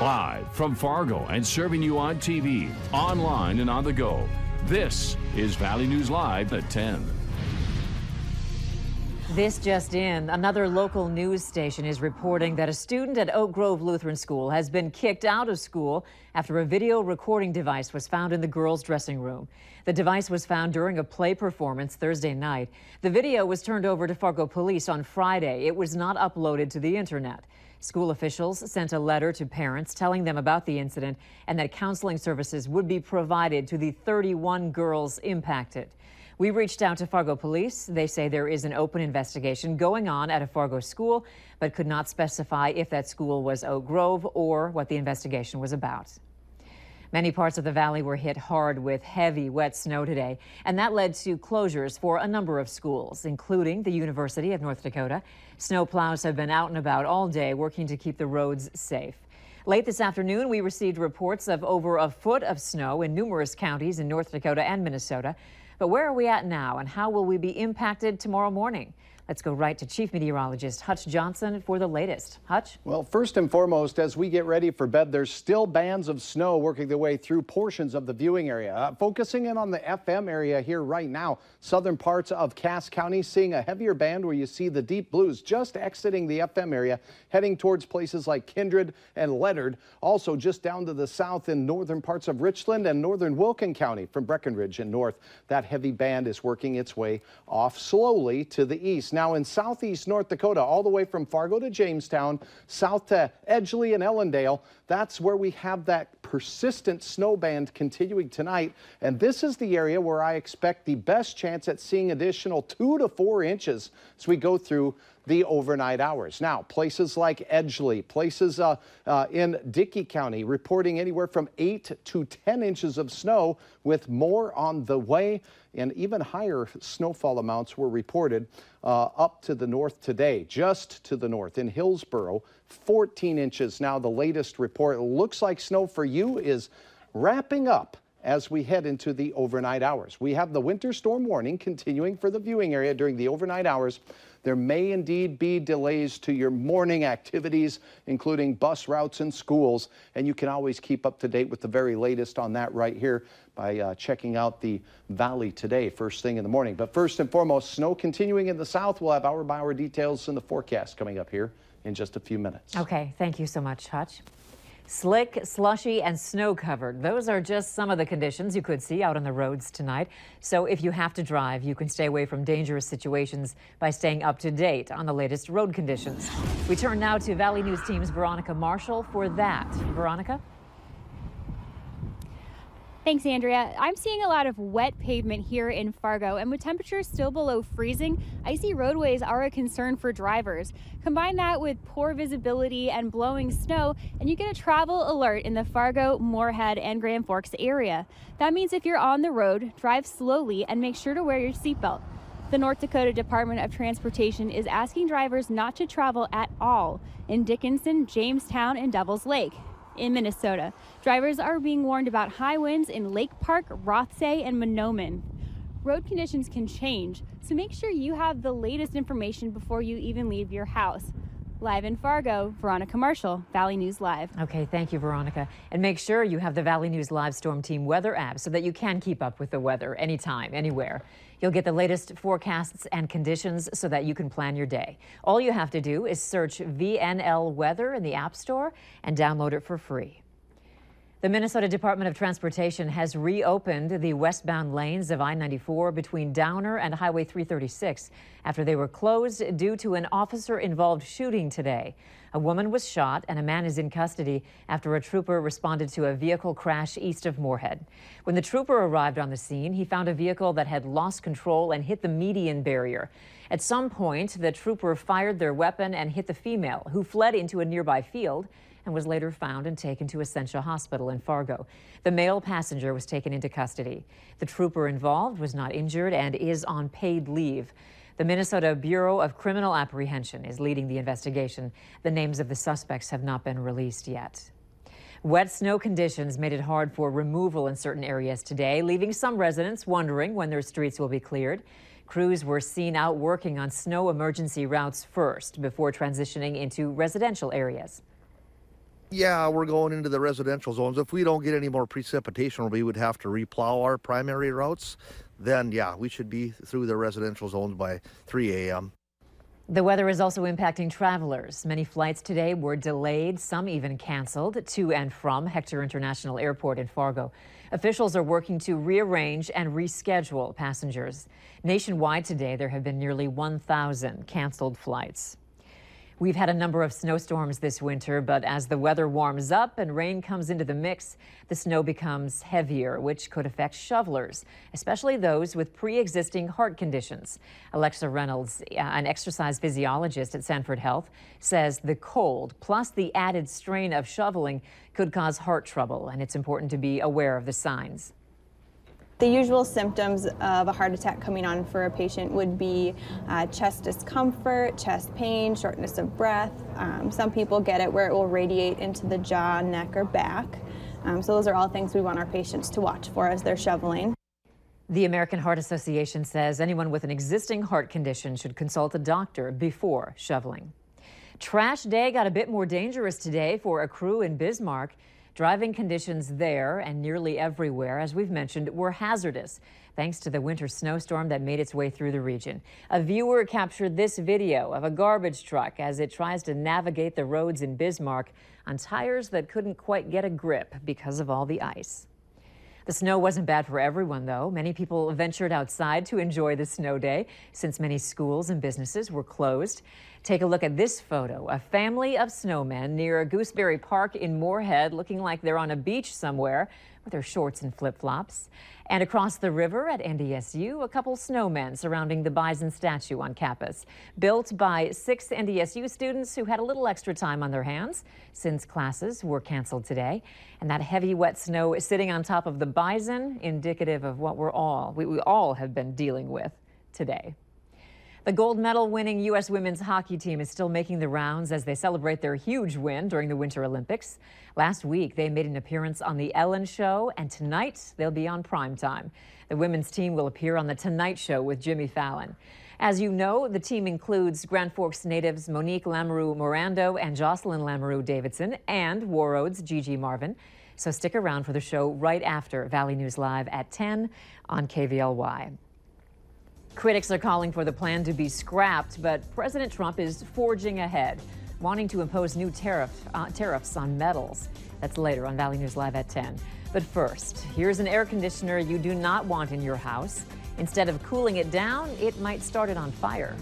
Live from Fargo and serving you on TV, online, and on the go. This is Valley News Live at 10. This just in, another local news station is reporting that a student at Oak Grove Lutheran School has been kicked out of school after a video recording device was found in the girls' dressing room. The device was found during a play performance Thursday night. The video was turned over to Fargo police on Friday. It was not uploaded to the internet. School officials sent a letter to parents telling them about the incident and that counseling services would be provided to the 31 girls impacted. We reached out to Fargo police. They say there is an open investigation going on at a Fargo school, but could not specify if that school was Oak Grove or what the investigation was about. Many parts of the valley were hit hard with heavy, wet snow today, and that led to closures for a number of schools, including the University of North Dakota. Snow plows have been out and about all day, working to keep the roads safe. Late this afternoon, we received reports of over a foot of snow in numerous counties in North Dakota and Minnesota. But where are we at now, and how will we be impacted tomorrow morning? Let's go right to Chief Meteorologist Hutch Johnson for the latest. Hutch? Well, first and foremost, as we get ready for bed, there's still bands of snow working their way through portions of the viewing area. Focusing in on the FM area here right now, southern parts of Cass County seeing a heavier band where you see the deep blues just exiting the FM area, heading towards places like Kindred and Leonard. Also just down to the south in northern parts of Richland and northern Wilkin County from Breckenridge and north. That heavy band is working its way off slowly to the east. Now in southeast North Dakota, all the way from Fargo to Jamestown, south to Edgeley and Ellendale, that's where we have that persistent snow band continuing tonight. And this is the area where I expect the best chance at seeing additional 2 to 4 inches as we go through the overnight hours. Now, places like Edgeley, places in Dickey County reporting anywhere from 8 to 10 inches of snow, with more on the way, and even higher snowfall amounts were reported up to the north today, just to the north in Hillsboro, 14 inches. Now, the latest report looks like snow for you is wrapping up as we head into the overnight hours. We have the winter storm warning continuing for the viewing area during the overnight hours. There may indeed be delays to your morning activities, including bus routes and schools, and you can always keep up to date with the very latest on that right here by checking out the Valley Today first thing in the morning. But first and foremost, snow continuing in the south. We'll have hour-by-hour details in the forecast coming up here in just a few minutes. Okay, thank you so much, Hutch. Slick, slushy, and snow-covered. Those are just some of the conditions you could see out on the roads tonight. So if you have to drive, you can stay away from dangerous situations by staying up to date on the latest road conditions. We turn now to Valley News Team's Veronica Marshall for that. Veronica? Thanks, Andrea. I'm seeing a lot of wet pavement here in Fargo, and with temperatures still below freezing, icy roadways are a concern for drivers. Combine that with poor visibility and blowing snow, and you get a travel alert in the Fargo, Moorhead, and Grand Forks area. That means if you're on the road, drive slowly and make sure to wear your seatbelt. The North Dakota Department of Transportation is asking drivers not to travel at all in Dickinson, Jamestown, and Devils Lake. In Minnesota, drivers are being warned about high winds in Lake Park, Rothsay, and Mahnomen. Road conditions can change, so make sure you have the latest information before you even leave your house. Live in Fargo, Veronica Marshall, Valley News Live. Okay, thank you, Veronica. And make sure you have the Valley News Live Storm Team weather app so that you can keep up with the weather anytime, anywhere. You'll get the latest forecasts and conditions so that you can plan your day. All you have to do is search VNL Weather in the App Store and download it for free. The Minnesota Department of Transportation has reopened the westbound lanes of I-94 between Downer and Highway 336 after they were closed due to an officer-involved shooting today. A woman was shot and a man is in custody after a trooper responded to a vehicle crash east of Moorhead. When the trooper arrived on the scene, he found a vehicle that had lost control and hit the median barrier. At some point, the trooper fired their weapon and hit the female, who fled into a nearby field and was later found and taken to Essentia Hospital in Fargo. The male passenger was taken into custody. The trooper involved was not injured and is on paid leave. The Minnesota Bureau of Criminal Apprehension is leading the investigation. The names of the suspects have not been released yet. Wet snow conditions made it hard for removal in certain areas today, leaving some residents wondering when their streets will be cleared. Crews were seen out working on snow emergency routes first before transitioning into residential areas. Yeah, we're going into the residential zones. If we don't get any more precipitation, we would have to replow our primary routes. Then, yeah, we should be through the residential zones by 3 a.m. The weather is also impacting travelers. Many flights today were delayed, some even canceled, to and from Hector International Airport in Fargo. Officials are working to rearrange and reschedule passengers. Nationwide today, there have been nearly 1,000 canceled flights. We've had a number of snowstorms this winter, but as the weather warms up and rain comes into the mix, the snow becomes heavier, which could affect shovelers, especially those with pre-existing heart conditions. Alexa Reynolds, an exercise physiologist at Sanford Health, says the cold plus the added strain of shoveling could cause heart trouble, and it's important to be aware of the signs. The usual symptoms of a heart attack coming on for a patient would be chest discomfort, chest pain, shortness of breath. Some people get it where it will radiate into the jaw, neck, or back. So those are all things we want our patients to watch for as they're shoveling. The American Heart Association says anyone with an existing heart condition should consult a doctor before shoveling. Trash day got a bit more dangerous today for a crew in Bismarck. Driving conditions there and nearly everywhere, as we've mentioned, were hazardous thanks to the winter snowstorm that made its way through the region. A viewer captured this video of a garbage truck as it tries to navigate the roads in Bismarck on tires that couldn't quite get a grip because of all the ice. The snow wasn't bad for everyone, though. Many people ventured outside to enjoy the snow day since many schools and businesses were closed. Take a look at this photo. A family of snowmen near Gooseberry Park in Moorhead looking like they're on a beach somewhere with their shorts and flip-flops. And across the river at NDSU, a couple snowmen surrounding the bison statue on campus, built by 6 NDSU students who had a little extra time on their hands since classes were canceled today. And that heavy, wet snow is sitting on top of the bison, indicative of what we all have been dealing with today. The gold medal winning U.S. women's hockey team is still making the rounds as they celebrate their huge win during the Winter Olympics. Last week, they made an appearance on The Ellen Show, and tonight they'll be on primetime. The women's team will appear on The Tonight Show with Jimmy Fallon. As you know, the team includes Grand Forks natives Monique Lamoureux-Morando and Jocelyn Lamoureux-Davidson and Warroad's Gigi Marvin. So stick around for the show right after Valley News Live at 10 on KVLY. Critics are calling for the plan to be scrapped, but President Trump is forging ahead, wanting to impose new tariffs on metals. That's later on Valley News Live at 10. But first, here's an air conditioner you do not want in your house. Instead of cooling it down, it might start it on fire.